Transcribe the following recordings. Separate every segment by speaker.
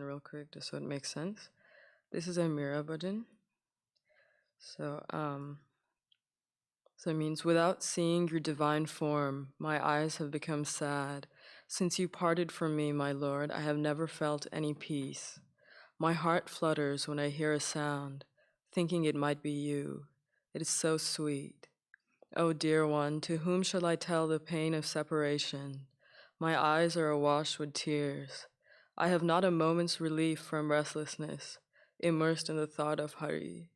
Speaker 1: real quick, just so it makes sense. This is a Mira bhajan. So it means, without seeing your divine form, my eyes have become sad. Since you parted from me, my Lord, I have never felt any peace. My heart flutters when I hear a sound, thinking it might be you. It is so sweet. Oh, dear one, to whom shall I tell the pain of separation? My eyes are awash with tears. I have not a moment's relief from restlessness, immersed in the thought of Hari.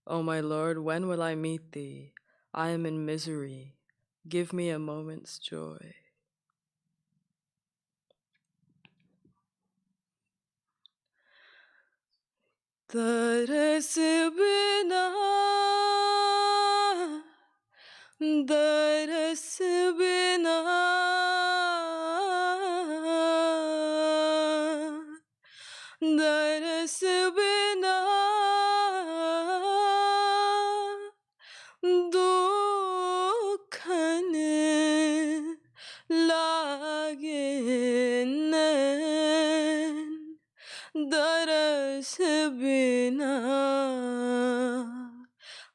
Speaker 1: O my Lord, when will I meet thee? I am in misery. Give me a moment's joy. Taras bina, daras bina, daras bina, dukhan lage nain, daras bina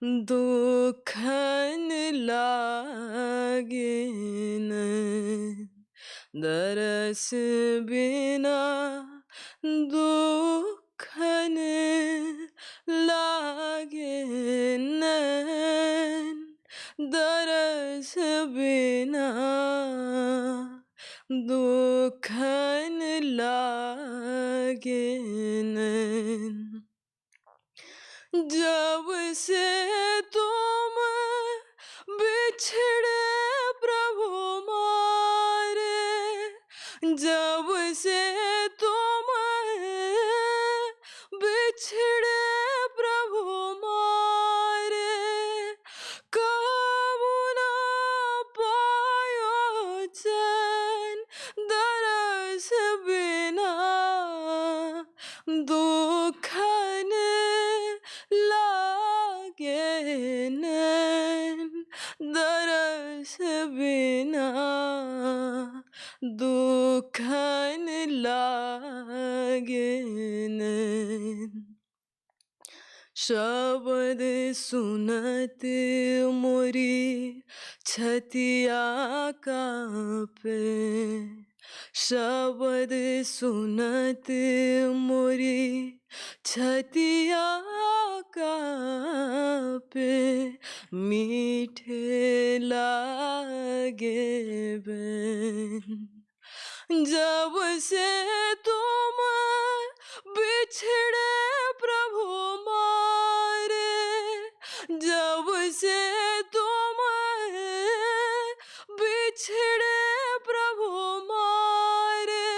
Speaker 1: dukhan lage nain, daras bina dukhan lage nain, daras bina dukhan lage nain. जब से तुम बिछड़े प्रभु मारे, जब से तुम बिछड़े प्रभु मारे, कब ना पायो चैन, दरस बिना दुखन लागे नैन, दरस बिना दुखन लागे नैन. शब्द सुनत मोरी छतिया कांपे, शब्द सुनत मोरी छतिया कांपे, मीठे लागे बैन. जब से तुम बिछड़े प्रभु मारे, जब से तुम बिछड़े प्रभु मारे,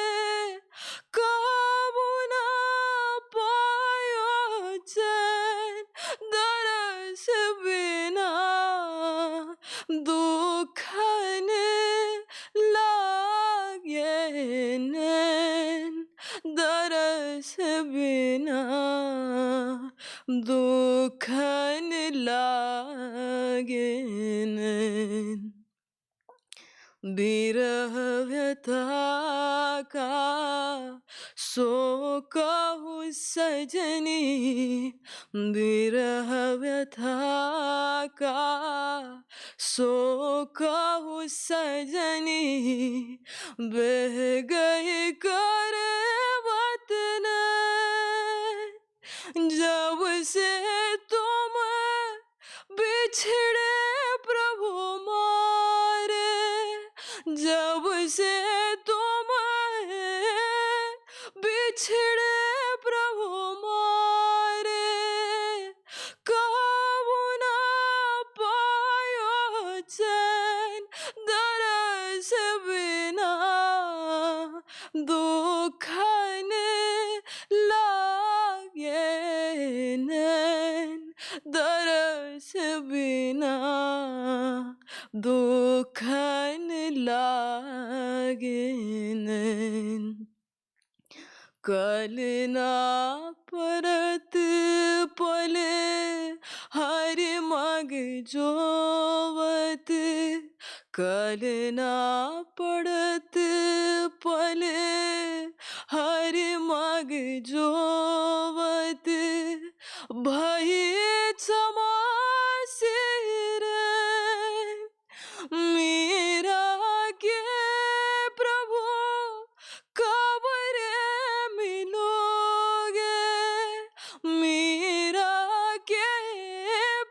Speaker 1: कब ना पायो चैन, दरस बिना दुखन लागे नैन, दरस बिना दुखन लागे नैन. विरह व्यथा का सो कहूँ सजनी, विरह व्यथा का सो कहूँ सजनी, बह गई करे वतन, जब से तुम बिछड़े प्रभु मारे, जब से तुम बिछड़े प्रभु मारे, कब ना पायो चैन, दरस बिना दुखन लागे नैन, दरस बिना दुखन लागे नैन. कल ना परत पले हरि मग जोवत, कल ना पड़त पले हरि मग जोवत भई समासिर मीरा के प्रभु कब रे मिलोगे मीरा के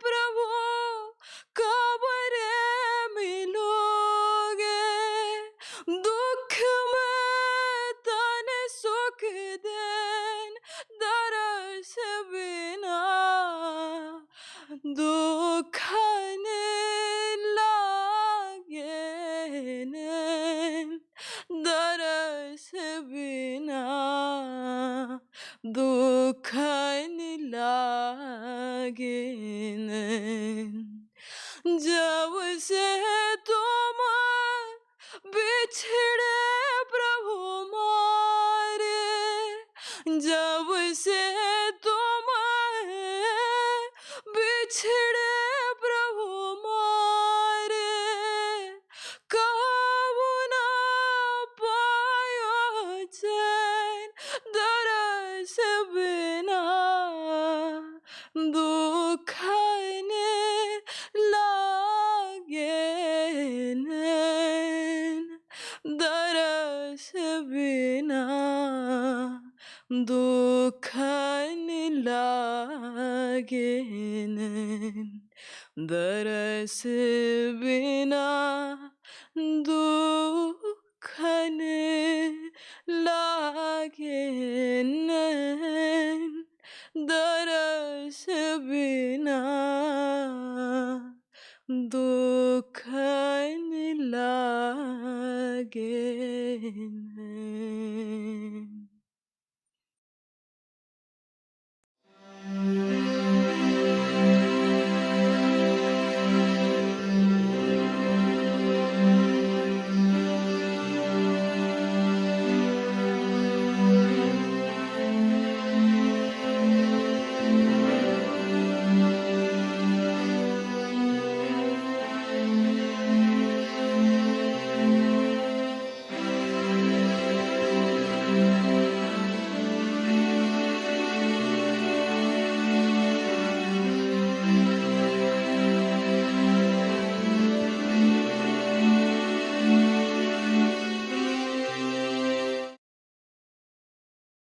Speaker 1: प्रभु कब रे मिलोगे दुख में तन सुख देन दरस बिना दुखने लागे नैन दरस बिना दुखने लागे नैन जब से तुम बिछड़े प्रभु मारे जब से तुम बिछड़े प्रभु मारे काबू ना पायो चैन दरस बिना दुखने लागे नैन दरस बिना दुखने लागे नैन दरस बिना दुखने लागे नैन दरस बिना दुखने लागे नैन।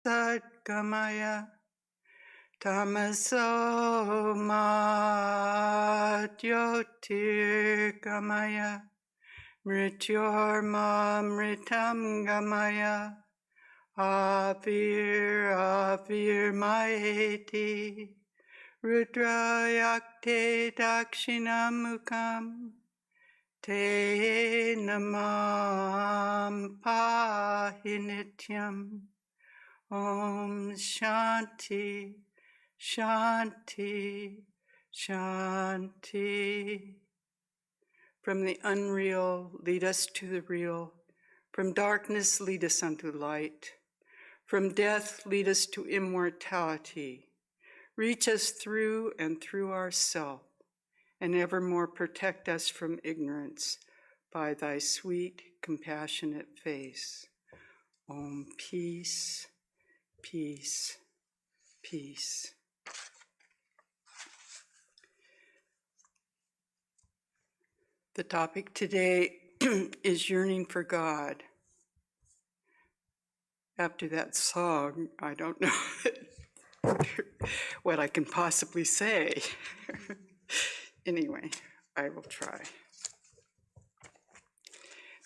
Speaker 2: Satgamaya Tamaso Jyotirgamaya Mrityurmamritam Gamaya Avir Maeti Rudrayakte Dakshinamukam Te Namam Pahinityam Om Shanti, Shanti, Shanti. From the unreal, lead us to the real. From darkness, lead us unto light. From death, lead us to immortality. Reach us through and through ourself, and evermore protect us from ignorance by thy sweet, compassionate face. Om, peace. Peace, peace. The topic today is yearning for God. After that song, I don't know what I can possibly say. Anyway, I will try.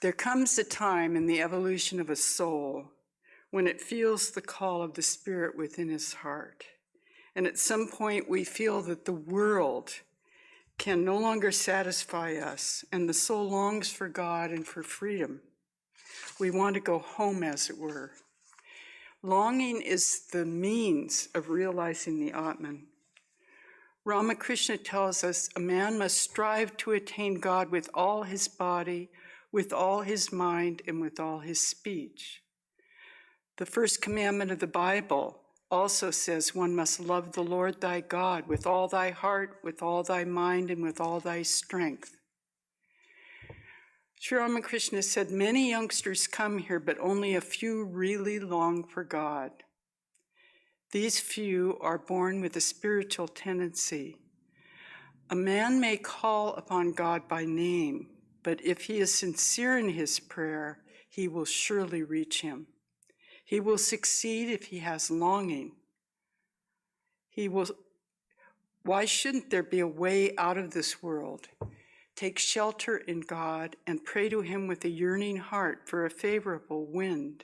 Speaker 2: There comes a time in the evolution of a soul when it feels the call of the Spirit within his heart. And at some point we feel that the world can no longer satisfy us, and the soul longs for God and for freedom. We want to go home, as it were. Longing is the means of realizing the Atman. Ramakrishna tells us a man must strive to attain God with all his body, with all his mind, and with all his speech. The first commandment of the Bible also says one must love the Lord thy God with all thy heart, with all thy mind, and with all thy strength. Sri Ramakrishna said, many youngsters come here, but only a few really long for God. These few are born with a spiritual tendency. A man may call upon God by name, but if he is sincere in his prayer, he will surely reach him. He will succeed if he has longing. Why shouldn't there be a way out of this world? Take shelter in God and pray to him with a yearning heart for a favorable wind,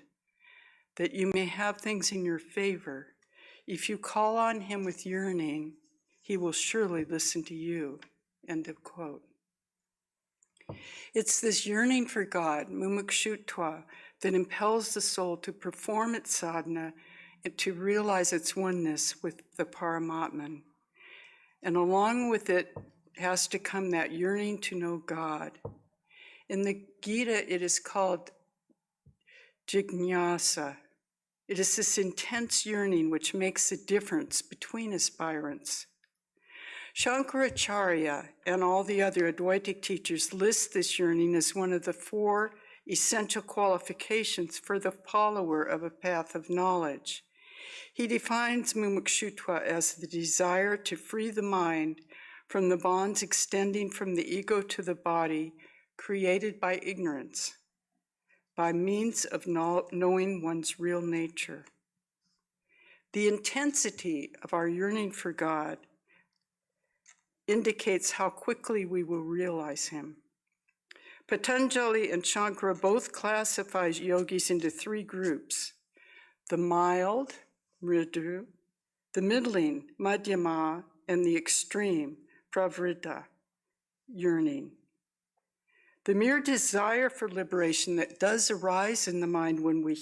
Speaker 2: that you may have things in your favor. If you call on him with yearning, he will surely listen to you. End of quote. It's this yearning for God, mumukshutva, that impels the soul to perform its sadhana and to realize its oneness with the Paramatman. And along with it has to come that yearning to know God. In the Gita, it is called jignasa. It is this intense yearning which makes the difference between aspirants. Shankaracharya and all the other Advaitic teachers list this yearning as one of the 4 essential qualifications for the follower of a path of knowledge. He defines mumukshutva as the desire to free the mind from the bonds extending from the ego to the body created by ignorance, by means of knowing one's real nature. The intensity of our yearning for God indicates how quickly we will realize him. Patanjali and Shankara both classify yogis into 3 groups: the mild, mridu, the middling, madhyama, and the extreme, pravrajika, yearning. The mere desire for liberation that does arise in the mind when we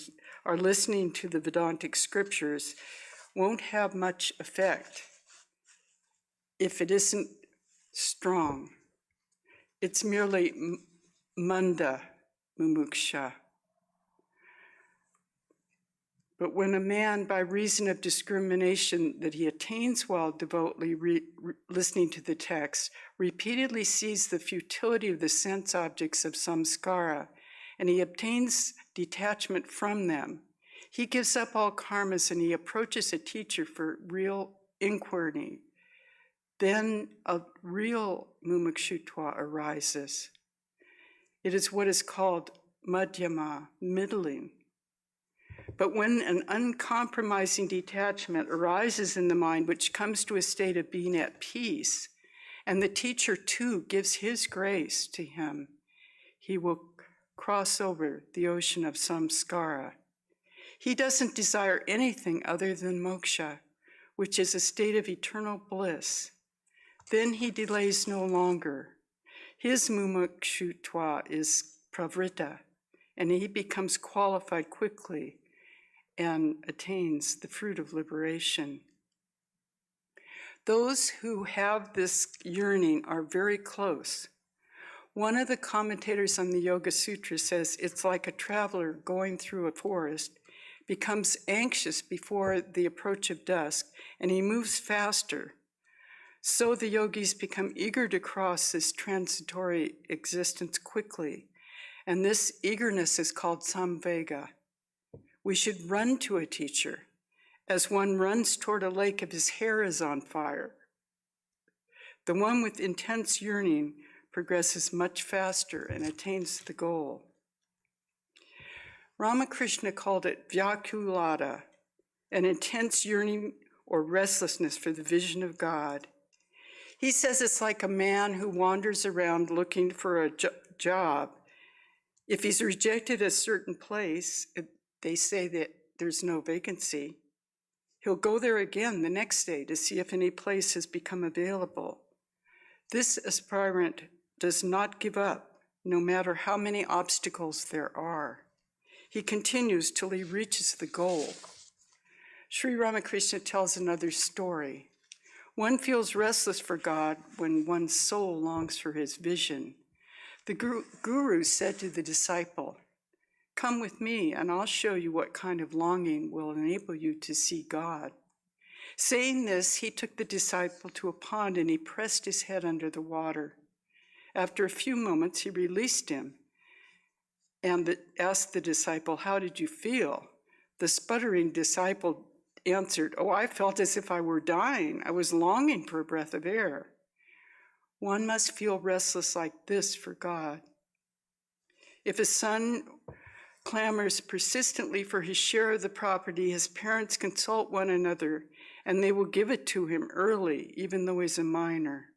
Speaker 2: are listening to the Vedantic scriptures won't have much effect if it isn't strong. It's merely manda mumuksha. But when a man, by reason of discrimination that he attains while devoutly listening to the text, repeatedly sees the futility of the sense objects of samskara, and he obtains detachment from them, he gives up all karmas and he approaches a teacher for real inquiry. Then a real mumukshutva arises. It is what is called madhyama, middling. But when an uncompromising detachment arises in the mind, which comes to a state of being at peace, and the teacher too gives his grace to him, he will cross over the ocean of samskara. He doesn't desire anything other than moksha, which is a state of eternal bliss. Then he delays no longer. His mumukshutva is pravrita, and he becomes qualified quickly and attains the fruit of liberation. Those who have this yearning are very close. One of the commentators on the Yoga Sutra says it's like a traveler going through a forest, becomes anxious before the approach of dusk, and he moves faster. So the yogis become eager to cross this transitory existence quickly, and this eagerness is called samvega. We should run to a teacher as one runs toward a lake if his hair is on fire. The one with intense yearning progresses much faster and attains the goal. Ramakrishna called it vyakulata, an intense yearning or restlessness for the vision of God. He says it's like a man who wanders around looking for a job. If he's rejected a certain place, they say that there's no vacancy. He'll go there again the next day to see if any place has become available. This aspirant does not give up, no matter how many obstacles there are. He continues till he reaches the goal. Sri Ramakrishna tells another story. One feels restless for God when one's soul longs for his vision. The guru said to the disciple, "Come with me and I'll show you what kind of longing will enable you to see God." Saying this, he took the disciple to a pond and he pressed his head under the water. After a few moments, he released him and asked the disciple, "How did you feel?" The sputtering disciple answered, "Oh, I felt as if I were dying. I was longing for a breath of air." One must feel restless like this for God. If a son clamors persistently for his share of the property, his parents consult one another, and they will give it to him early, even though he's a minor.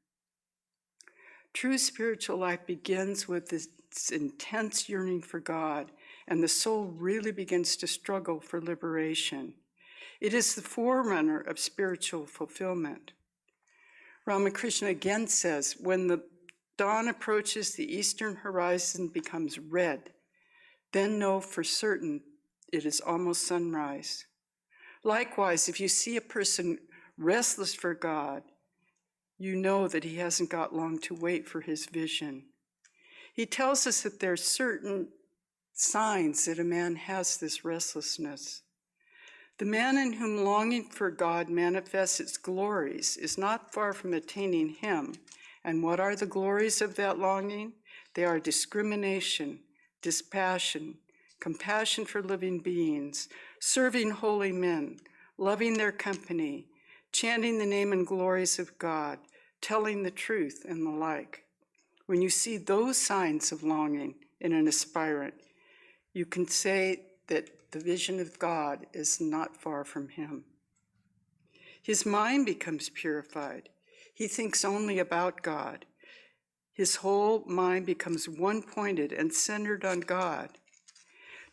Speaker 2: True spiritual life begins with this intense yearning for God, and the soul really begins to struggle for liberation. It is the forerunner of spiritual fulfillment. Ramakrishna again says, when the dawn approaches, the eastern horizon becomes red. Then know for certain it is almost sunrise. Likewise, if you see a person restless for God, you know that he hasn't got long to wait for his vision. He tells us that there are certain signs that a man has this restlessness. The man in whom longing for God manifests its glories is not far from attaining him. And what are the glories of that longing? They are discrimination, dispassion, compassion for living beings, serving holy men, loving their company, chanting the name and glories of God, telling the truth, and the like. When you see those signs of longing in an aspirant, you can say that the vision of God is not far from him. His mind becomes purified. He thinks only about God. His whole mind becomes one-pointed and centered on God.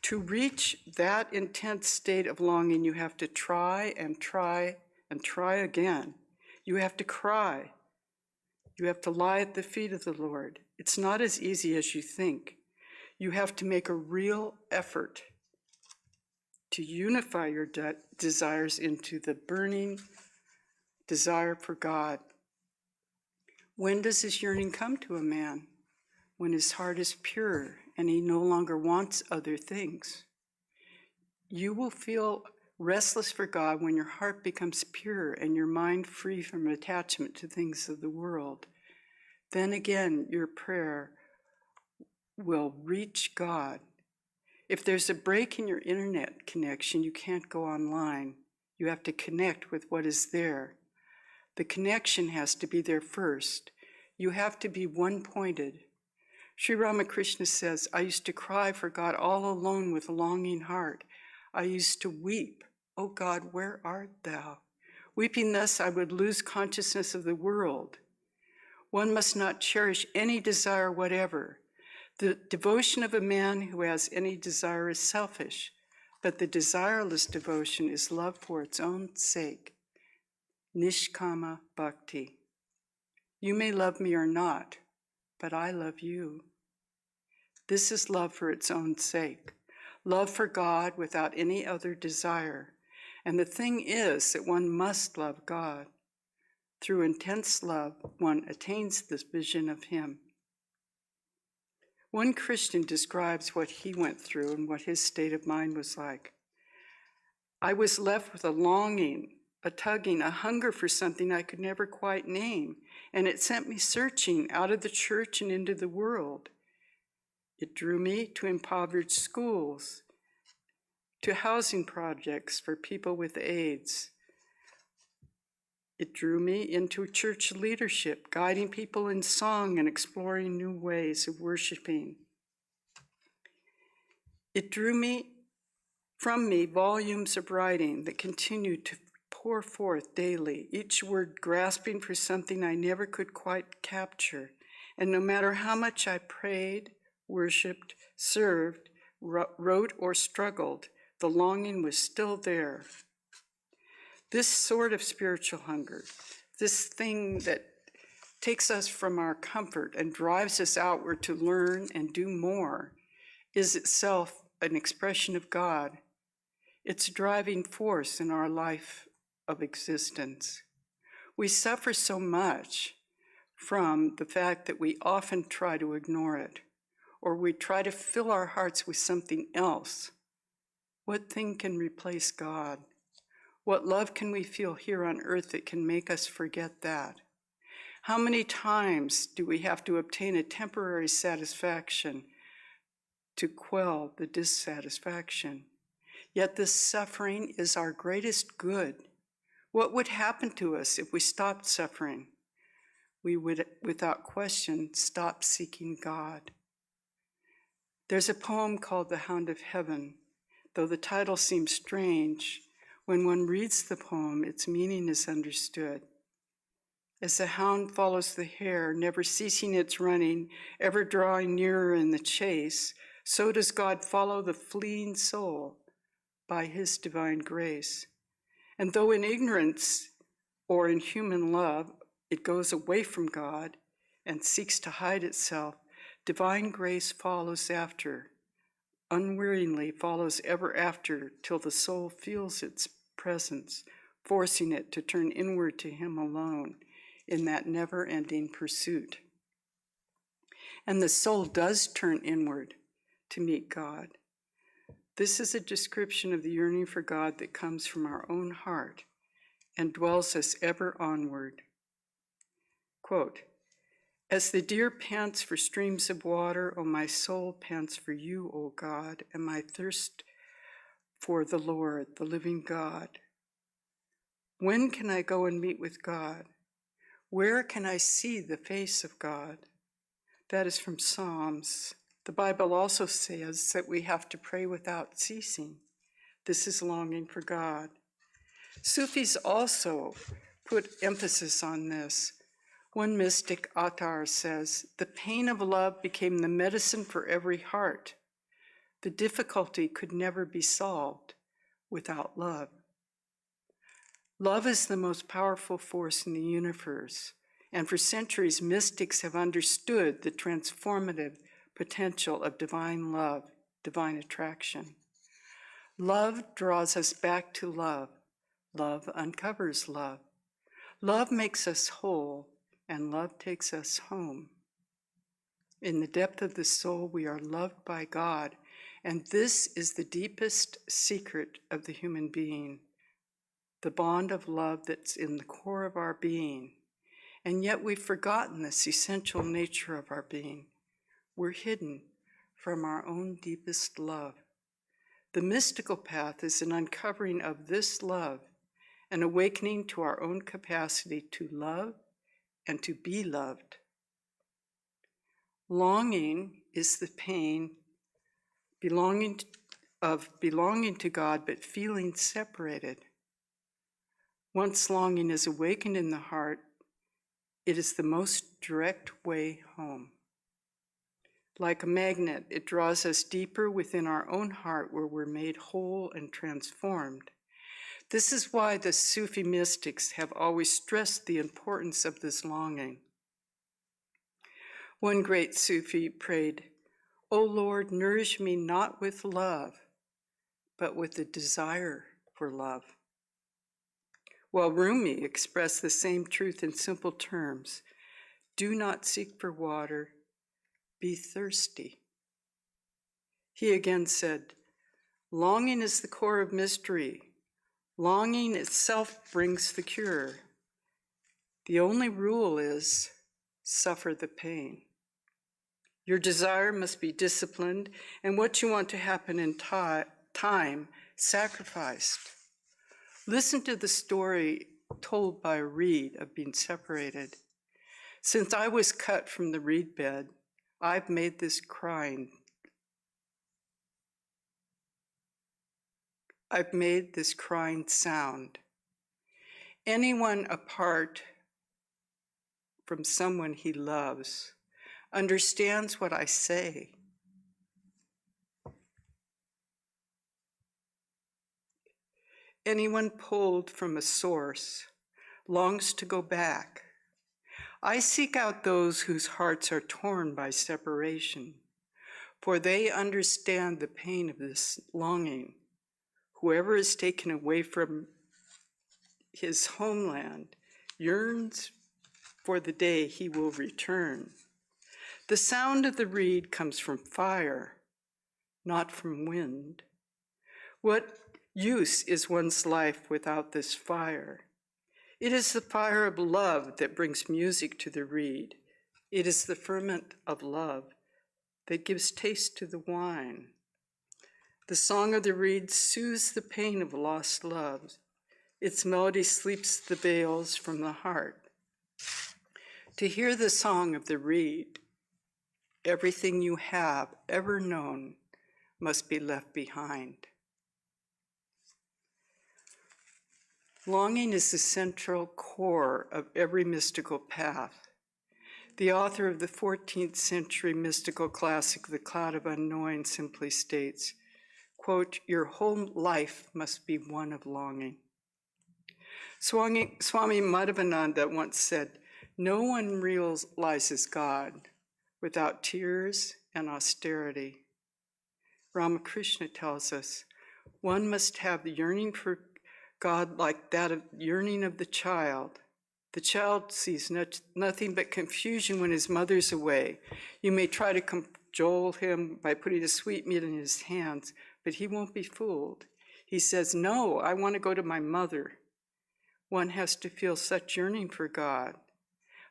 Speaker 2: To reach that intense state of longing, you have to try and try and try again. You have to cry. You have to lie at the feet of the Lord. It's not as easy as you think. You have to make a real effort to unify your desires into the burning desire for God. When does this yearning come to a man? When his heart is pure and he no longer wants other things. You will feel restless for God when your heart becomes pure and your mind free from attachment to things of the world. Then again, your prayer will reach God. If there's a break in your internet connection, you can't go online. You have to connect with what is there. The connection has to be there first. You have to be one-pointed. Sri Ramakrishna says, I used to cry for God all alone with a longing heart. I used to weep, "Oh God, where art thou?" Weeping thus, I would lose consciousness of the world. One must not cherish any desire whatever. The devotion of a man who has any desire is selfish, but the desireless devotion is love for its own sake. Nishkama bhakti. You may love me or not, but I love you. This is love for its own sake. Love for God without any other desire. And the thing is that one must love God. Through intense love, one attains this vision of him. One Christian describes what he went through and what his state of mind was like. I was left with a longing, a tugging, a hunger for something I could never quite name, and it sent me searching out of the church and into the world. It drew me to impoverished schools, to housing projects for people with AIDS. It drew me into church leadership, guiding people in song and exploring new ways of worshiping. It drew from me volumes of writing that continued to pour forth daily, each word grasping for something I never could quite capture. And no matter how much I prayed, worshiped, served, wrote, or struggled, the longing was still there. This sort of spiritual hunger, this thing that takes us from our comfort and drives us outward to learn and do more, is itself an expression of God. It's a driving force in our life of existence. We suffer so much from the fact that we often try to ignore it, or we try to fill our hearts with something else. What thing can replace God? What love can we feel here on earth that can make us forget that? How many times do we have to obtain a temporary satisfaction to quell the dissatisfaction? Yet this suffering is our greatest good. What would happen to us if we stopped suffering? We would, without question, stop seeking God. There's a poem called The Hound of Heaven. Though the title seems strange, when one reads the poem, its meaning is understood. As the hound follows the hare, never ceasing its running, ever drawing nearer in the chase, so does God follow the fleeing soul by his divine grace. And though in ignorance or in human love, it goes away from God and seeks to hide itself, divine grace follows after, unwearyingly follows ever after, till the soul feels its presence, forcing it to turn inward to him alone in that never-ending pursuit. And the soul does turn inward to meet God. This is a description of the yearning for God that comes from our own heart and dwells us ever onward. Quote, "As the deer pants for streams of water, O my soul pants for you, O God, and my thirst for the Lord, the living God. When can I go and meet with God? Where can I see the face of God?" That is from Psalms. The Bible also says that we have to pray without ceasing. This is longing for God. Sufis also put emphasis on this. One mystic, Attar, says, "The pain of love became the medicine for every heart. The difficulty could never be solved without love." Love is the most powerful force in the universe, and for centuries, mystics have understood the transformative potential of divine love, divine attraction. Love draws us back to love. Love uncovers love. Love makes us whole, and love takes us home. In the depth of the soul, we are loved by God, and this is the deepest secret of the human being, the bond of love that's in the core of our being. And yet we've forgotten this essential nature of our being. We're hidden from our own deepest love. The mystical path is an uncovering of this love, an awakening to our own capacity to love and to be loved. Longing is the pain belonging to God, but feeling separated. Once longing is awakened in the heart, it is the most direct way home. Like a magnet, it draws us deeper within our own heart, where we're made whole and transformed. This is why the Sufi mystics have always stressed the importance of this longing. One great Sufi prayed, "O Lord, nourish me not with love, but with the desire for love." While Rumi expressed the same truth in simple terms, "Do not seek for water, be thirsty." He again said, "Longing is the core of mystery. Longing itself brings the cure. The only rule is suffer the pain. Your desire must be disciplined, and what you want to happen in time, sacrificed. Listen to the story told by a reed of being separated. Since I was cut from the reed bed, I've made this crying sound. Anyone apart from someone he loves understands what I say. Anyone pulled from a source longs to go back. I seek out those whose hearts are torn by separation, for they understand the pain of this longing. Whoever is taken away from his homeland yearns for the day he will return. The sound of the reed comes from fire, not from wind. What use is one's life without this fire? It is the fire of love that brings music to the reed. It is the ferment of love that gives taste to the wine. The song of the reed soothes the pain of lost love. Its melody sleeps the veils from the heart. To hear the song of the reed, everything you have ever known must be left behind. Longing is the central core of every mystical path. The author of the 14th century mystical classic, The Cloud of Unknowing, simply states, quote, "Your whole life must be one of longing." Swami Vivekananda once said, "No one realizes God without tears and austerity." Ramakrishna tells us, one must have the yearning for God like that of yearning of the child. The child sees nothing but confusion when his mother's away. You may try to cajole him by putting a sweetmeat in his hands, but he won't be fooled. He says, "No, I want to go to my mother." One has to feel such yearning for God.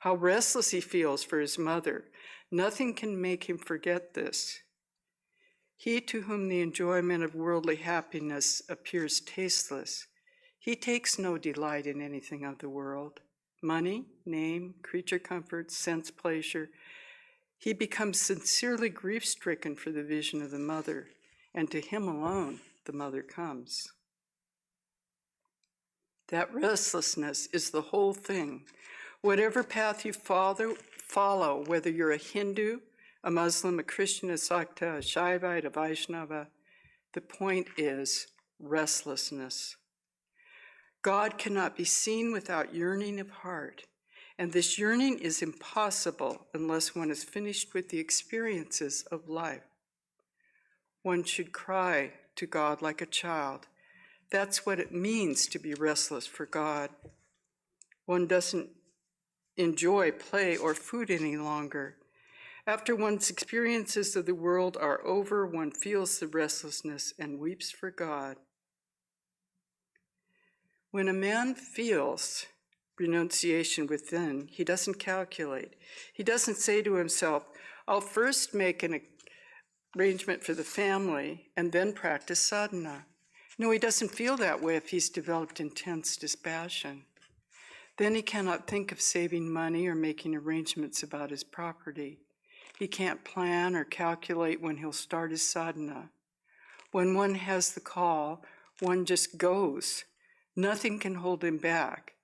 Speaker 2: How restless he feels for his mother. Nothing can make him forget this. He to whom the enjoyment of worldly happiness appears tasteless, he takes no delight in anything of the world. Money, name, creature comfort, sense pleasure. He becomes sincerely grief-stricken for the vision of the mother, and to him alone the mother comes. That restlessness is the whole thing. Whatever path you follow, whether you're a Hindu, a Muslim, a Christian, a Sakta, a Shaivite, a Vaishnava, the point is restlessness. God cannot be seen without yearning of heart, and this yearning is impossible unless one is finished with the experiences of life. One should cry to God like a child. That's what it means to be restless for God. One doesn't enjoy play or food any longer. After one's experiences of the world are over, one feels the restlessness and weeps for God. When a man feels renunciation within, he doesn't calculate. He doesn't say to himself, "I'll first make an arrangement for the family and then practice sadhana." No, he doesn't feel that way if he's developed intense dispassion. Then he cannot think of saving money or making arrangements about his property. He can't plan or calculate when he'll start his sadhana. When one has the call, one just goes. Nothing can hold him back.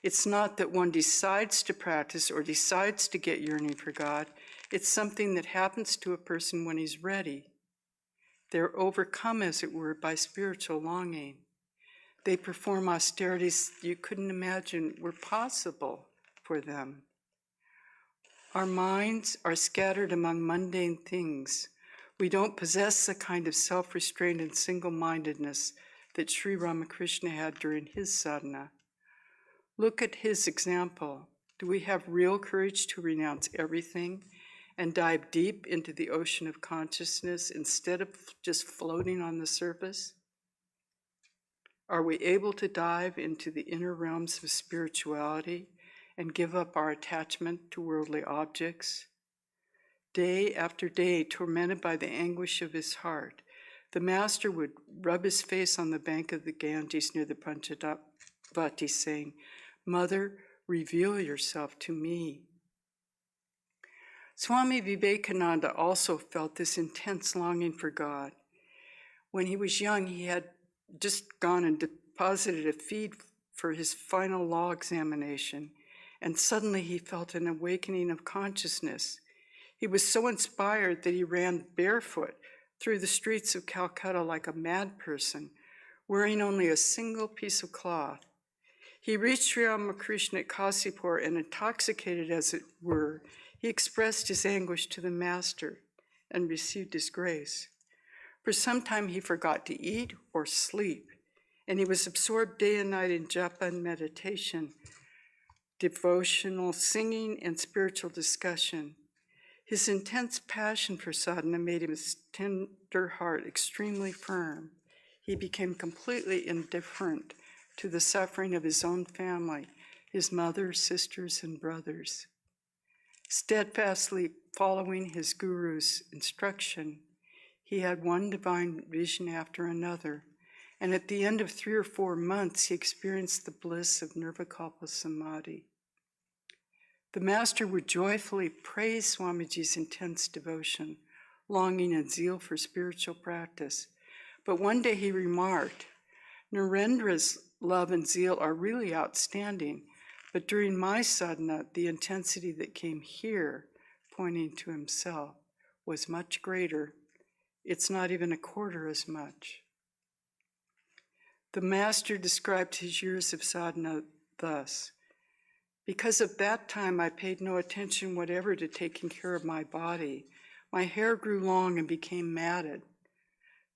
Speaker 2: It's not that one decides to practice or decides to get yearning for God. It's something that happens to a person when he's ready. They're overcome, as it were, by spiritual longing. They perform austerities you couldn't imagine were possible for them. Our minds are scattered among mundane things. We don't possess the kind of self-restraint and single-mindedness that Sri Ramakrishna had during his sadhana. Look at his example. Do we have real courage to renounce everything and dive deep into the ocean of consciousness instead of just floating on the surface? Are we able to dive into the inner realms of spirituality and give up our attachment to worldly objects? Day after day, tormented by the anguish of his heart, the master would rub his face on the bank of the Ganges near the Panchavati, saying, "Mother, reveal yourself to me." Swami Vivekananda also felt this intense longing for God. When he was young, he had just gone and deposited a feed for his final law examination, and suddenly he felt an awakening of consciousness. He was so inspired that he ran barefoot through the streets of Calcutta like a mad person, wearing only a single piece of cloth. He reached Sri Ramakrishna at Kasipur, and intoxicated as it were, he expressed his anguish to the master and received his grace. For some time he forgot to eat or sleep, and he was absorbed day and night in japa and meditation, devotional singing, and spiritual discussion. His intense passion for sadhana made his tender heart extremely firm. He became completely indifferent to the suffering of his own family, his mother, sisters, and brothers. Steadfastly following his guru's instruction, he had one divine vision after another, and at the end of 3 or 4 months, he experienced the bliss of Nirvikalpa Samadhi. The master would joyfully praise Swamiji's intense devotion, longing and zeal for spiritual practice. But one day he remarked, Narendra's love and zeal are really outstanding, but during my sadhana, the intensity that came here, pointing to himself, was much greater. It's not even a quarter as much. The master described his years of sadhana thus: because of that time, I paid no attention whatever to taking care of my body. My hair grew long and became matted.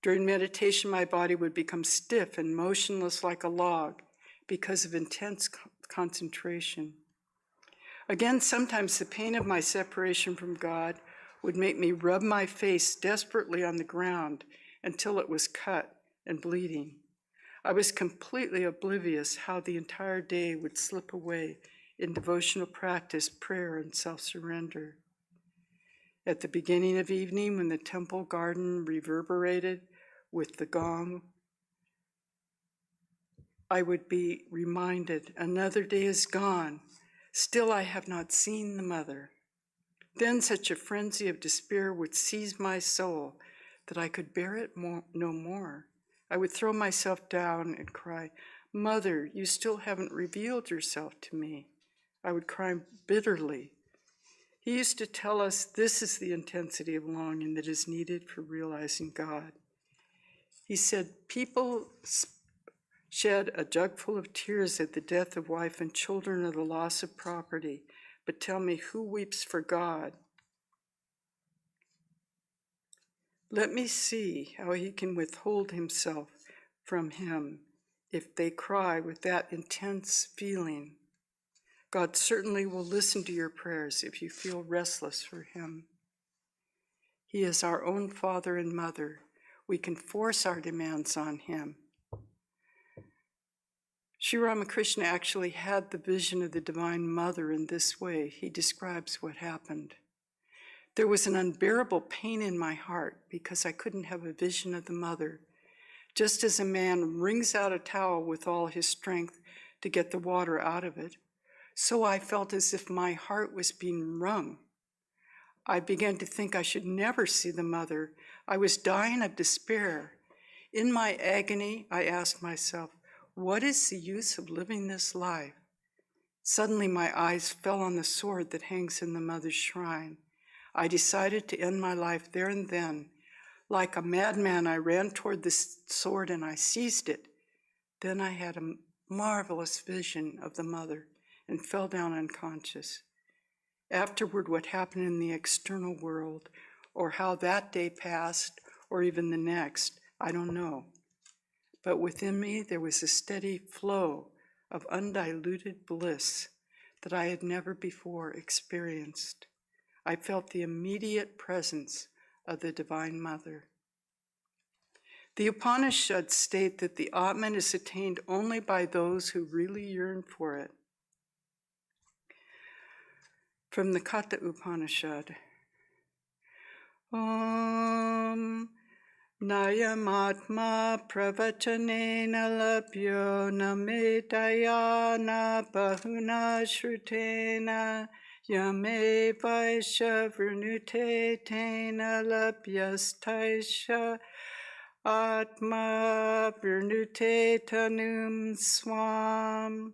Speaker 2: During meditation, my body would become stiff and motionless like a log because of intense concentration. Again, sometimes the pain of my separation from God would make me rub my face desperately on the ground until it was cut and bleeding. I was completely oblivious how the entire day would slip away in devotional practice, prayer, and self-surrender. At the beginning of evening, when the temple garden reverberated with the gong, I would be reminded, another day is gone. Still I have not seen the mother. Then such a frenzy of despair would seize my soul that I could bear it no more. I would throw myself down and cry, Mother, you still haven't revealed yourself to me. I would cry bitterly. He used to tell us this is the intensity of longing that is needed for realizing God. He said, people shed a jug full of tears at the death of wife and children or the loss of property, but tell me, who weeps for God? Let me see how he can withhold himself from him if they cry with that intense feeling. God certainly will listen to your prayers if you feel restless for him. He is our own father and mother. We can force our demands on him. Sri Ramakrishna actually had the vision of the Divine Mother in this way. He describes what happened. There was an unbearable pain in my heart because I couldn't have a vision of the Mother. Just as a man wrings out a towel with all his strength to get the water out of it, so I felt as if my heart was being wrung. I began to think I should never see the Mother. I was dying of despair. In my agony, I asked myself, what is the use of living this life? Suddenly, my eyes fell on the sword that hangs in the Mother's shrine. I decided to end my life there and then. Like a madman, I ran toward the sword and I seized it. Then I had a marvelous vision of the Mother and fell down unconscious. Afterward, what happened in the external world, or how that day passed, or even the next, I don't know. But within me, there was a steady flow of undiluted bliss that I had never before experienced. I felt the immediate presence of the Divine Mother. The Upanishads state that the Atman is attained only by those who really yearn for it. From the Katha Upanishad. Om Nayamatma pravachanena labhyo namedayana bahuna shrutena yame vaisha vernute tena labhyastaisha atma vernute tanum swam.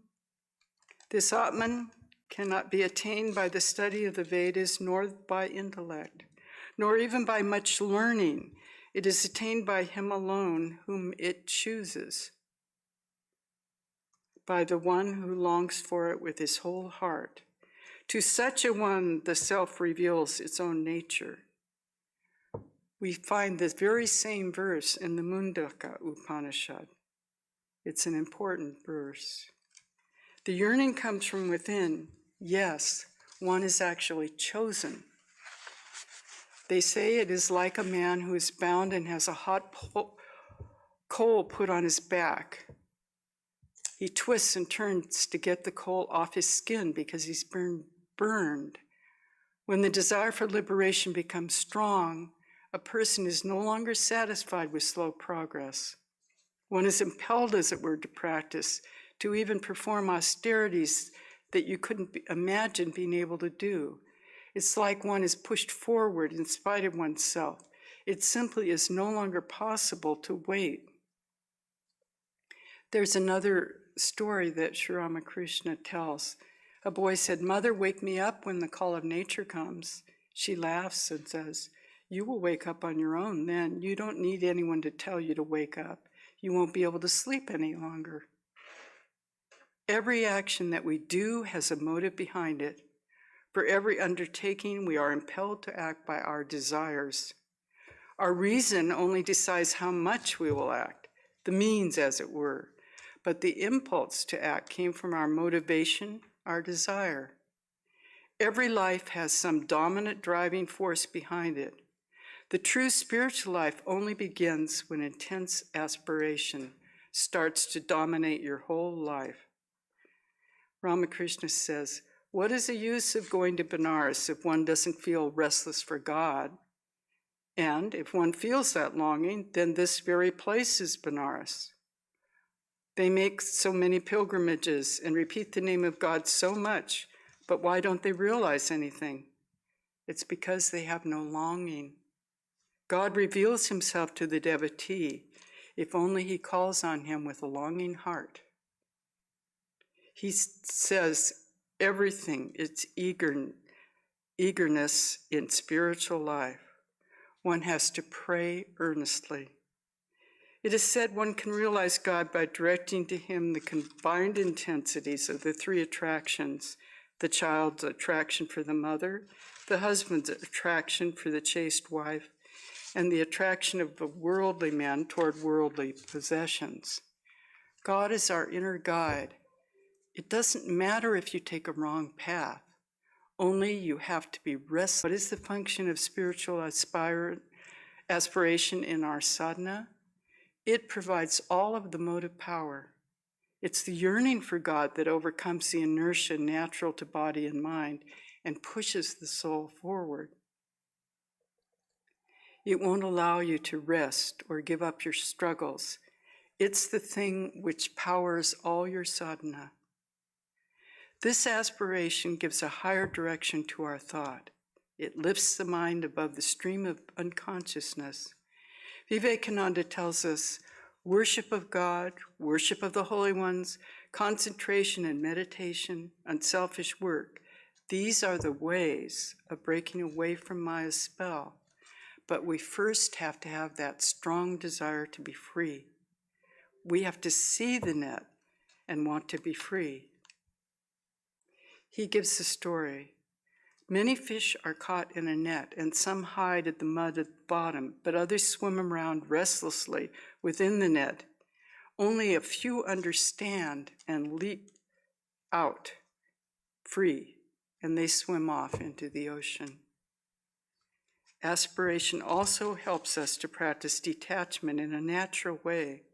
Speaker 2: This Atman cannot be attained by the study of the Vedas, nor by intellect, nor even by much learning. It is attained by him alone whom it chooses, by the one who longs for it with his whole heart. To such a one, the self reveals its own nature. We find this very same verse in the Mundaka Upanishad. It's an important verse. The yearning comes from within. Yes, one is actually chosen. They say it is like a man who is bound and has a hot coal put on his back. He twists and turns to get the coal off his skin because he's burned. When the desire for liberation becomes strong, a person is no longer satisfied with slow progress. One is impelled, as it were, to practice, to even perform austerities that you couldn't imagine being able to do. It's like one is pushed forward in spite of oneself. It simply is no longer possible to wait. There's another story that Sri Ramakrishna tells. A boy said, "Mother, wake me up when the call of nature comes." She laughs and says, "You will wake up on your own then. You don't need anyone to tell you to wake up. You won't be able to sleep any longer." Every action that we do has a motive behind it. For every undertaking, we are impelled to act by our desires. Our reason only decides how much we will act, the means, as it were. But the impulse to act came from our motivation, our desire. Every life has some dominant driving force behind it. The true spiritual life only begins when intense aspiration starts to dominate your whole life. Ramakrishna says, "What is the use of going to Benares if one doesn't feel restless for God? And if one feels that longing, then this very place is Benares. They make so many pilgrimages and repeat the name of God so much, but why don't they realize anything? It's because they have no longing. God reveals himself to the devotee if only he calls on him with a longing heart. He says everything is eagerness in spiritual life. One has to pray earnestly. It is said one can realize God by directing to him the combined intensities of the three attractions: the child's attraction for the mother, the husband's attraction for the chaste wife, and the attraction of the worldly man toward worldly possessions. God is our inner guide. It doesn't matter if you take a wrong path, only you have to be restless. What is the function of spiritual aspiration in our sadhana? It provides all of the motive power. It's the yearning for God that overcomes the inertia natural to body and mind and pushes the soul forward. It won't allow you to rest or give up your struggles. It's the thing which powers all your sadhana. This aspiration gives a higher direction to our thought. It lifts the mind above the stream of unconsciousness. Vivekananda tells us, worship of God, worship of the holy ones, concentration and meditation, unselfish work. These are the ways of breaking away from Maya's spell. But we first have to have that strong desire to be free. We have to see the net and want to be free. He gives the story. Many fish are caught in a net, and some hide at the mud at the bottom, but others swim around restlessly within the net. Only a few understand and leap out free, and they swim off into the ocean. Aspiration also helps us to practice detachment in a natural way.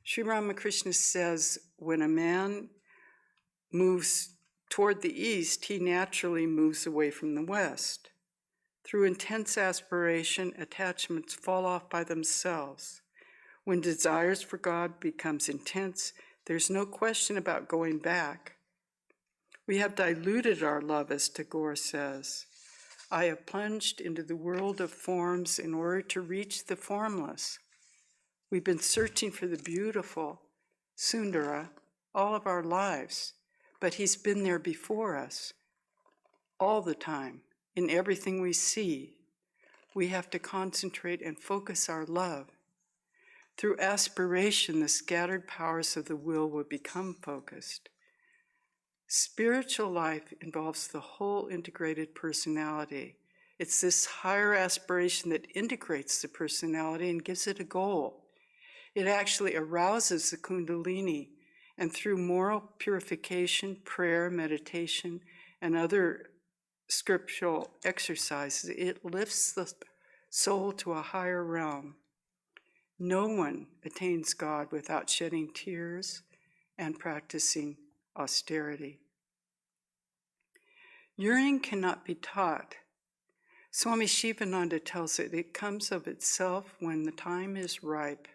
Speaker 2: Sri Ramakrishna says, when a man moves toward the east, he naturally moves away from the west. Through intense aspiration, attachments fall off by themselves. When desires for God becomes intense, there's no question about going back. We have diluted our love, as Tagore says. I have plunged into the world of forms in order to reach the formless. We've been searching for the beautiful, Sundara, all of our lives. But he's been there before us, all the time, in everything we see. We have to concentrate and focus our love. Through aspiration, the scattered powers of the will become focused. Spiritual life involves the whole integrated personality. It's this higher aspiration that integrates the personality and gives it a goal. It actually arouses the Kundalini, and through moral purification, prayer, meditation, and other scriptural exercises, it lifts the soul to a higher realm. No one attains God without shedding tears and practicing austerity. Yearning cannot be taught. Swami Shivananda tells it comes of itself when the time is ripe.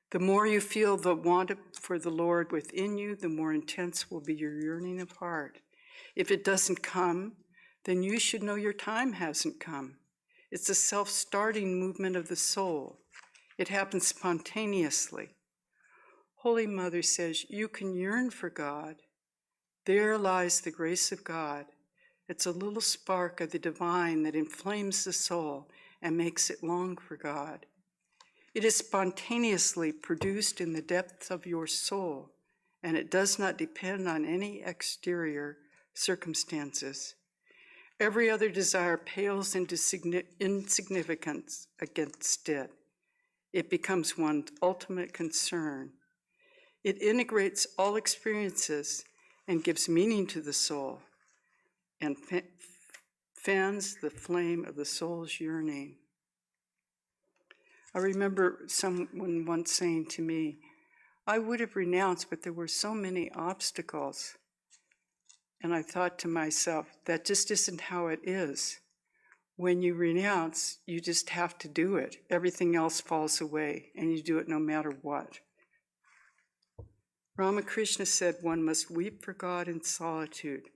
Speaker 2: The more you feel the want for the Lord within you, the more intense will be your yearning of heart. If it doesn't come, then you should know your time hasn't come. It's a self-starting movement of the soul. It happens spontaneously. Holy Mother says, you can yearn for God. There lies the grace of God. It's a little spark of the divine that inflames the soul and makes it long for God. It is spontaneously produced in the depths of your soul, and it does not depend on any exterior circumstances. Every other desire pales into insignificance against it. It becomes one's ultimate concern. It integrates all experiences and gives meaning to the soul and fans the flame of the soul's yearning. I remember someone once saying to me, I would have renounced, but there were so many obstacles. And I thought to myself, that just isn't how it is. When you renounce, you just have to do it. Everything else falls away, and you do it no matter what. Ramakrishna said one must weep for God in solitude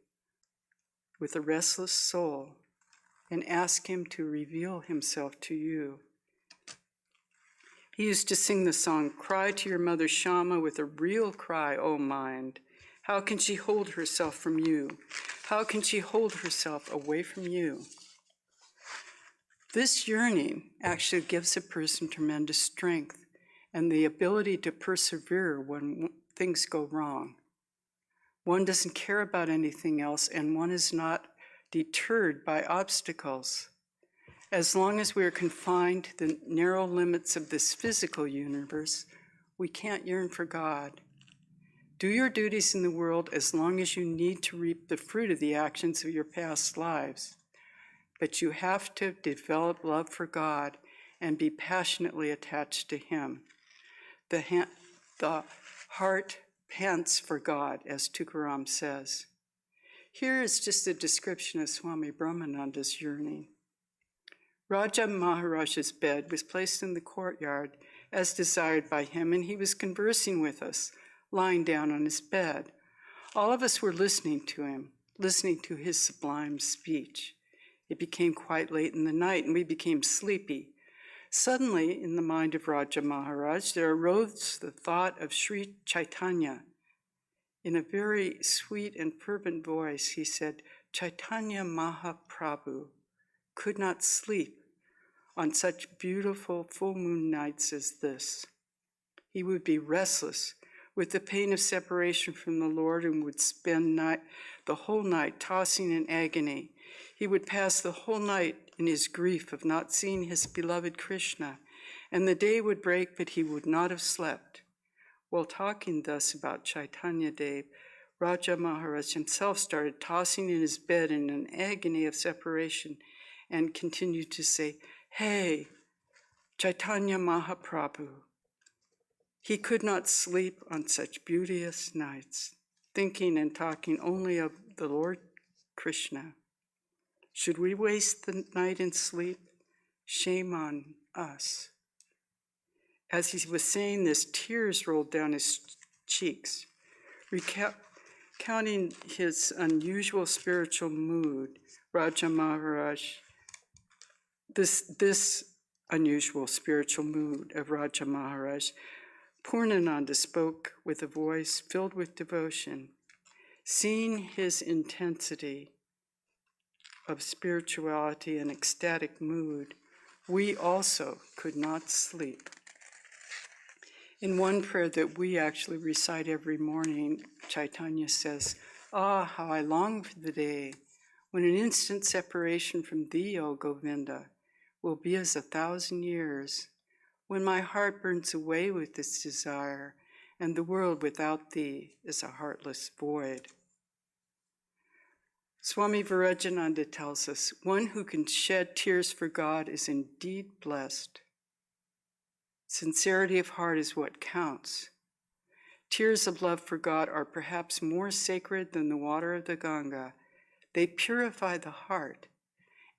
Speaker 2: with a restless soul and ask him to reveal himself to you. He used to sing the song, cry to your mother Shama with a real cry, O mind. How can she hold herself from you? How can she hold herself away from you? This yearning actually gives a person tremendous strength and the ability to persevere when things go wrong. One doesn't care about anything else, and one is not deterred by obstacles. As long as we are confined to the narrow limits of this physical universe, we can't yearn for God. Do your duties in the world as long as you need to reap the fruit of the actions of your past lives. But you have to develop love for God and be passionately attached to Him. The heart pants for God, as Tukaram says. Here is just a description of Swami Brahmananda's yearning. Raja Maharaj's bed was placed in the courtyard as desired by him, and he was conversing with us, lying down on his bed. All of us were listening to him, listening to his sublime speech. It became quite late in the night, and we became sleepy. Suddenly, in the mind of Raja Maharaj, there arose the thought of Sri Chaitanya. In a very sweet and fervent voice, he said, Chaitanya Mahaprabhu could not sleep on such beautiful full moon nights as this. He would be restless with the pain of separation from the Lord and would spend the whole night tossing in agony. He would pass the whole night in his grief of not seeing his beloved Krishna, and the day would break, but he would not have slept. While talking thus about Chaitanya Dev, Raja Maharaj himself started tossing in his bed in an agony of separation and continued to say, Hey, Chaitanya Mahaprabhu. He could not sleep on such beauteous nights, thinking and talking only of the Lord Krishna. Should we waste the night in sleep? Shame on us. As he was saying this, tears rolled down his cheeks. Recounting his unusual spiritual mood, Raja Maharaj, this unusual spiritual mood of Raja Maharaj, Purnananda spoke with a voice filled with devotion. Seeing his intensity of spirituality and ecstatic mood, we also could not sleep. In one prayer that we actually recite every morning, Chaitanya says, Ah, how I long for the day when an instant separation from thee, O Govinda, will be as 1,000 years, when my heart burns away with this desire, and the world without thee is a heartless void. Swami Vivekananda tells us, one who can shed tears for God is indeed blessed. Sincerity of heart is what counts. Tears of love for God are perhaps more sacred than the water of the Ganga. They purify the heart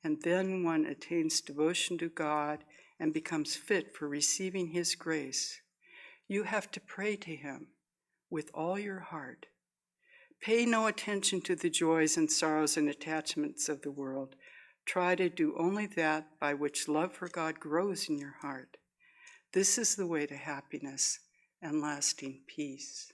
Speaker 2: and then one attains devotion to God and becomes fit for receiving His grace. You have to pray to Him with all your heart. Pay no attention to the joys and sorrows and attachments of the world. Try to do only that by which love for God grows in your heart. This is the way to happiness and lasting peace.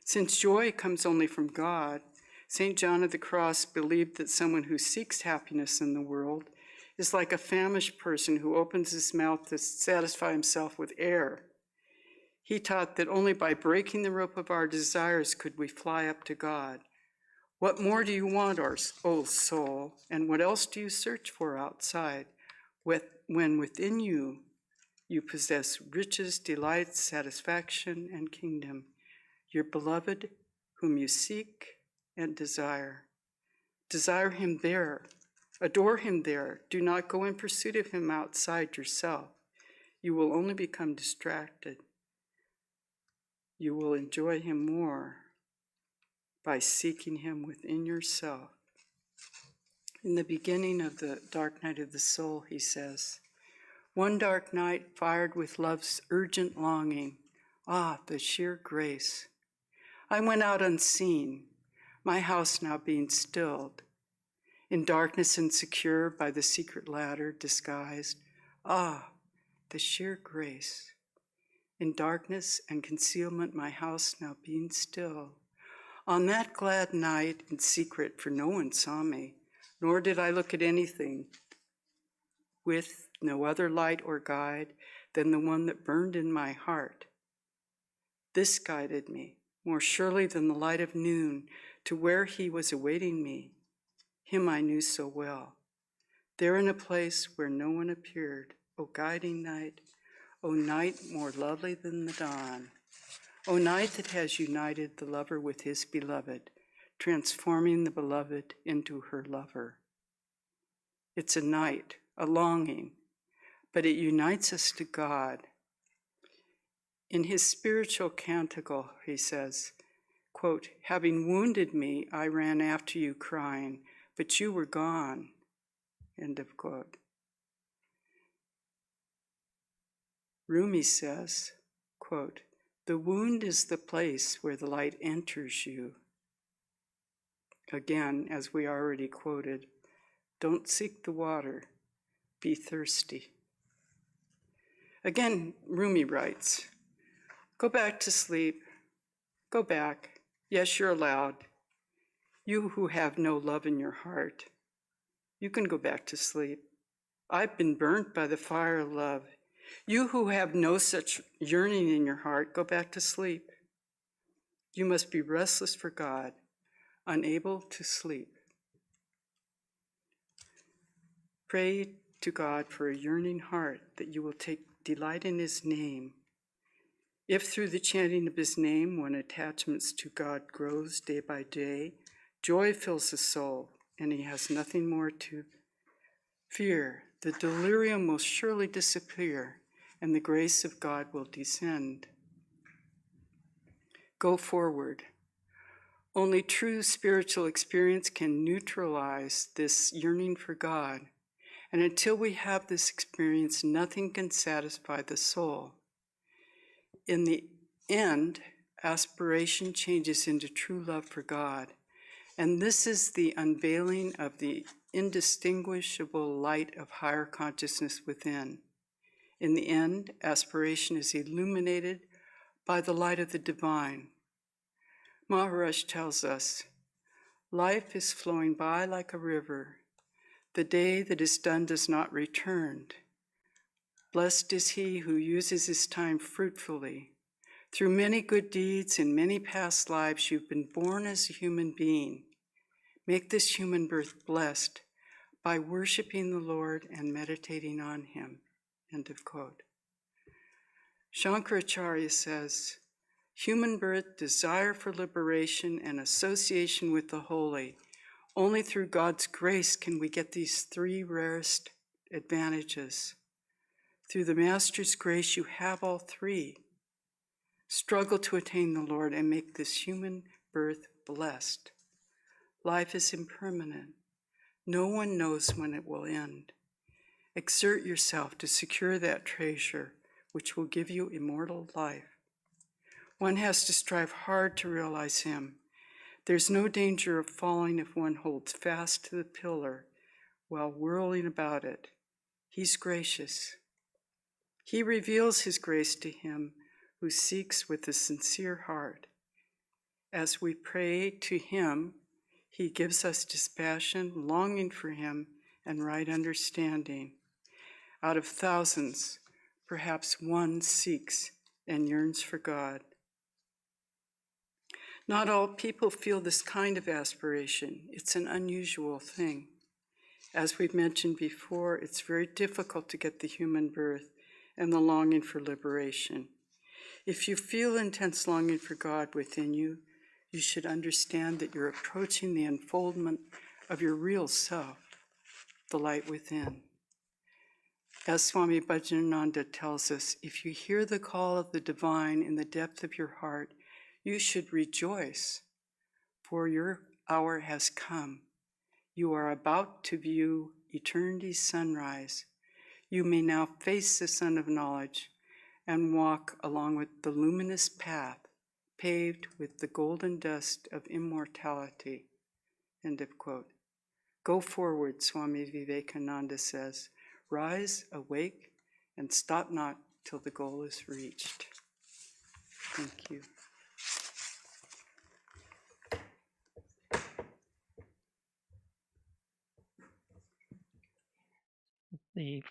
Speaker 2: Since joy comes only from God, St. John of the Cross believed that someone who seeks happiness in the world is like a famished person who opens his mouth to satisfy himself with air. He taught that only by breaking the rope of our desires could we fly up to God. What more do you want, O soul, and what else do you search for outside, when within you possess riches, delights, satisfaction, and kingdom, your beloved, whom you seek and desire? Desire Him there, adore Him there. Do not go in pursuit of Him outside yourself. You will only become distracted. You will enjoy Him more by seeking Him within yourself. In the beginning of the dark night of the soul, he says, one dark night fired with love's urgent longing. Ah, the sheer grace. I went out unseen, my house now being stilled. In darkness and secure by the secret ladder disguised. Ah, the sheer grace. In darkness and concealment, my house now being still. On that glad night, in secret, for no one saw me, nor did I look at anything, with no other light or guide than the one that burned in my heart. This guided me, more surely than the light of noon, to where He was awaiting me. Him I knew so well. There in a place where no one appeared, O guiding night, O night more lovely than the dawn, O night that has united the lover with his beloved, transforming the beloved into her lover. It's a night, a longing, but it unites us to God. In his spiritual canticle, he says, quote, having wounded me, I ran after you crying, but you were gone, end of quote. Rumi says, quote, the wound is the place where the light enters you. Again, as we already quoted, don't seek the water, be thirsty. Again, Rumi writes, go back to sleep, go back. Yes, you're allowed. You who have no love in your heart, you can go back to sleep. I've been burnt by the fire of love. You who have no such yearning in your heart, go back to sleep. You must be restless for God, unable to sleep. Pray to God for a yearning heart, that you will take delight in his name. If through the chanting of his name, when attachments to God grows day by day, joy fills the soul, and he has nothing more to fear, the delirium will surely disappear, and the grace of God will descend. Go forward. Only true spiritual experience can neutralize this yearning for God. And until we have this experience, nothing can satisfy the soul. In the end, aspiration changes into true love for God. And this is the unveiling of the indistinguishable light of higher consciousness within. In the end, aspiration is illuminated by the light of the divine. Maharaj tells us, life is flowing by like a river. The day that is done does not return. Blessed is he who uses his time fruitfully. Through many good deeds in many past lives, you've been born as a human being. Make this human birth blessed by worshiping the Lord and meditating on him. End of quote. Shankaracharya says, human birth, desire for liberation, and association with the holy. Only through God's grace can we get these three rarest advantages. Through the Master's grace, you have all three. Struggle to attain the Lord and make this human birth blessed. Life is impermanent. No one knows when it will end. Exert yourself to secure that treasure which will give you immortal life. One has to strive hard to realize him. There's no danger of falling if one holds fast to the pillar while whirling about it. He's gracious. He reveals his grace to him who seeks with a sincere heart. As we pray to him, he gives us dispassion, longing for him, and right understanding. Out of thousands, perhaps one seeks and yearns for God. Not all people feel this kind of aspiration. It's an unusual thing. As we've mentioned before, it's very difficult to get the human birth and the longing for liberation. If you feel intense longing for God within you, you should understand that you're approaching the unfoldment of your real self, the light within. As Swami Vivekananda tells us, if you hear the call of the divine in the depth of your heart, you should rejoice, for your hour has come. You are about to view eternity's sunrise. You may now face the sun of knowledge and walk along with the luminous path paved with the golden dust of immortality. End of quote. Go forward, Swami Vivekananda says. Rise, awake, and stop not till the goal is reached. Thank you.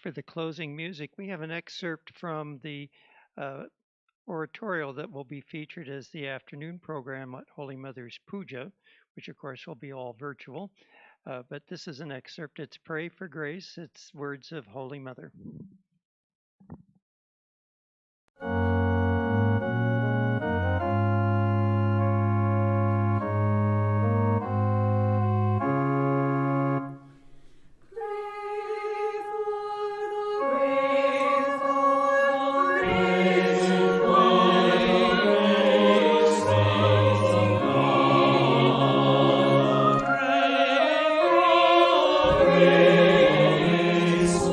Speaker 3: For the closing music, we have an excerpt from the oratorial that will be featured as the afternoon program at Holy Mother's Puja, which of course will be all virtual. But this is an excerpt. It's Pray for Grace. It's words of Holy Mother.
Speaker 4: Grace,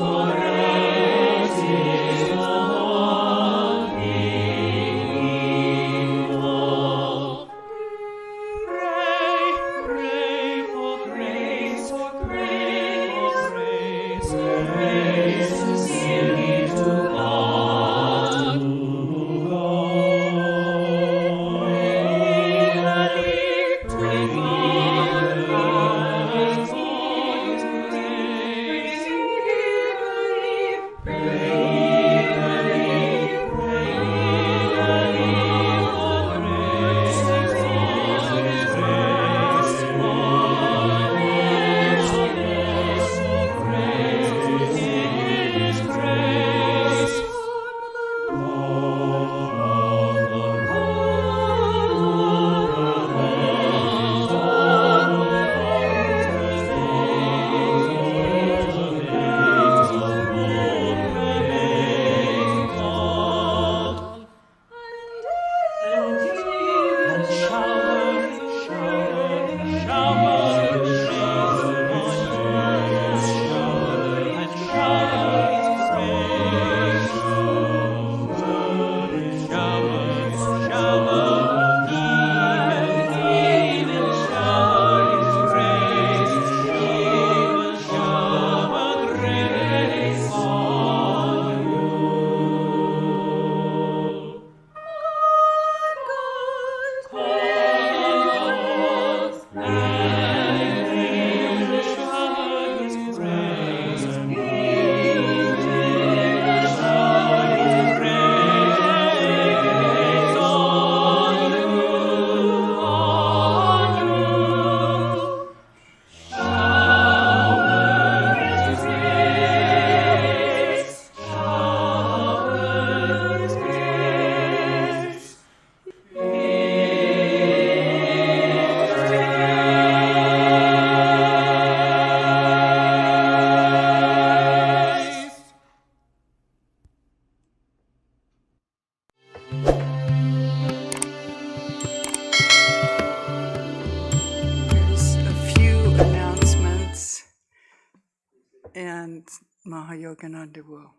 Speaker 2: Mahayogananda will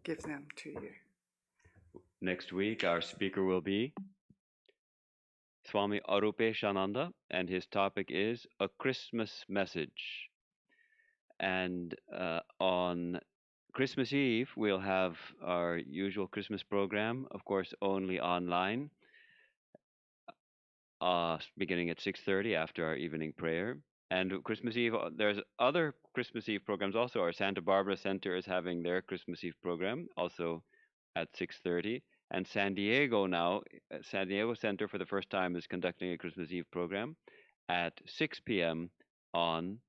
Speaker 2: give them to you.
Speaker 4: Next week, our speaker will be Swami Arupeshananda, and his topic is A Christmas Message. And on Christmas Eve, we'll have our usual Christmas program, of course, only online, beginning at 6:30 after our evening prayer. And Christmas Eve, there's other Christmas Eve programs also. Our Santa Barbara Center is having their Christmas Eve program, also at 6:30. And San Diego now, San Diego Center for the first time is conducting a Christmas Eve program at 6 p.m. on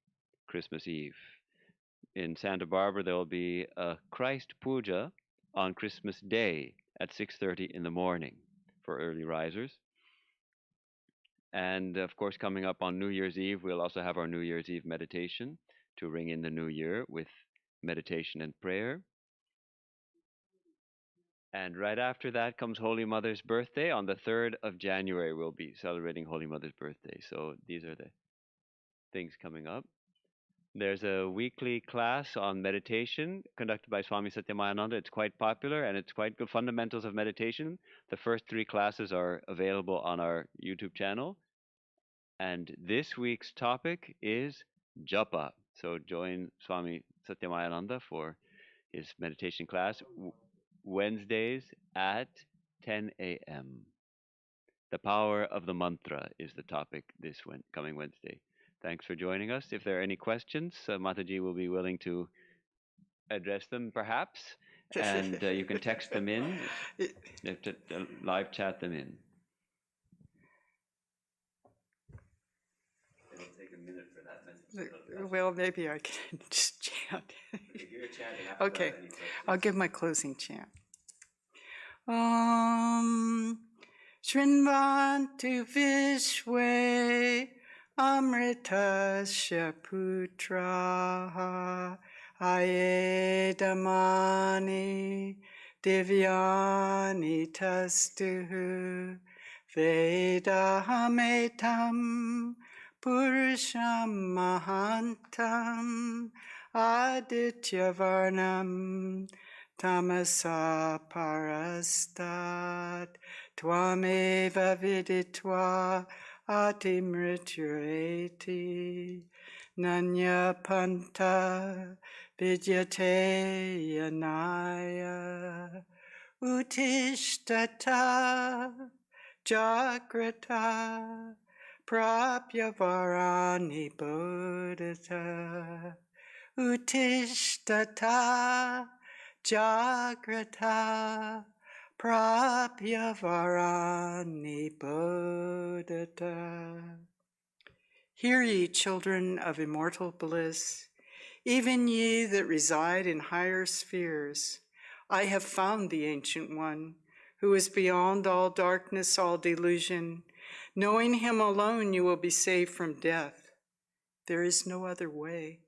Speaker 4: Christmas Eve. In Santa Barbara, there will be a Christ Puja on Christmas Day at 6:30 in the morning for early risers. And of course, coming up on New Year's Eve, we'll also have our New Year's Eve meditation to ring in the new year with meditation and prayer. And right after that comes Holy Mother's birthday. On the 3rd of January, we'll be celebrating Holy Mother's birthday. So these are the things coming up. There's a weekly class on meditation conducted by Swami Satyamananda. It's quite popular and it's quite good. Fundamentals of meditation. The first 3 classes are available on our YouTube channel. And this week's topic is japa. So join Swami Satyamananda for his meditation class Wednesdays at 10 a.m. The power of the mantra is the topic this coming Wednesday. Thanks for joining us. If there are any questions, Mataji will be willing to address them perhaps. And you can text them in, live chat them in. It'll take a minute for that message.
Speaker 2: Well, maybe I can just chant. Okay, I'll give my closing chant. Shrinvantu Vishwe Amritasya Putraha Ayedamani Divyani Tastuhu Vedahametam Purusham Mahantam Adityavarnam Tamasa Parastat Tvameva Viditva Atimrityureti Nanya Panta Vidyate Yanaya Utishtata Jagrata Prapyavarani Bodhata Utishtata Jagrata Prapyavarani Bodhata. Hear ye, children of immortal bliss, even ye that reside in higher spheres. I have found the Ancient One, who is beyond all darkness, all delusion. Knowing him alone, you will be saved from death. There is no other way.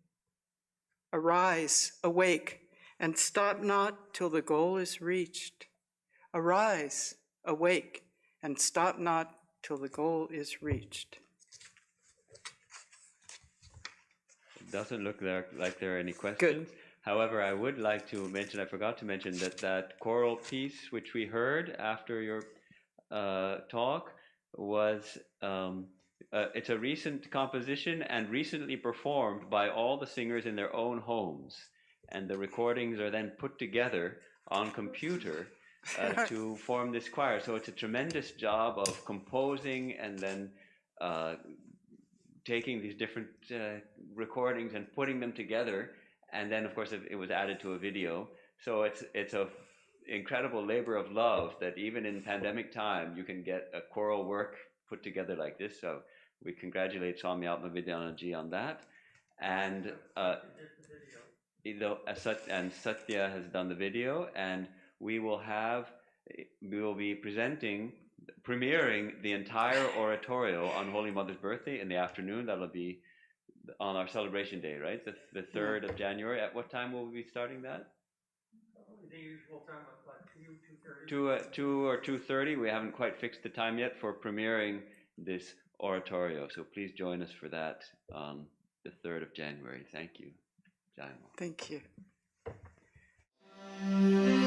Speaker 2: Arise, awake, and stop not till the goal is reached. Arise, awake, and stop not till the goal is reached.
Speaker 4: It doesn't look like there are any questions.
Speaker 2: Good.
Speaker 4: However, I would like to mention, I forgot to mention that choral piece which we heard after your talk was, it's a recent composition and recently performed by all the singers in their own homes. And the recordings are then put together on computer to form this choir. So it's a tremendous job of composing and then taking these different recordings and putting them together. And then, of course, it was added to a video. So it's a incredible labor of love that even in pandemic time, you can get a choral work put together like this. So we congratulate Swami Atmavidyananda on that. And Satya has done the video, and we will be premiering the entire oratorio on Holy Mother's birthday in the afternoon. That'll be on our celebration day, right? The 3rd of January. At what time will we be starting that?
Speaker 3: The usual time of like 2:30.
Speaker 4: 2 or 2:30. We haven't quite fixed the time yet for premiering this oratorio. So please join us for that on the 3rd of January. Thank you. Jai Mo.
Speaker 2: Thank you.
Speaker 1: you.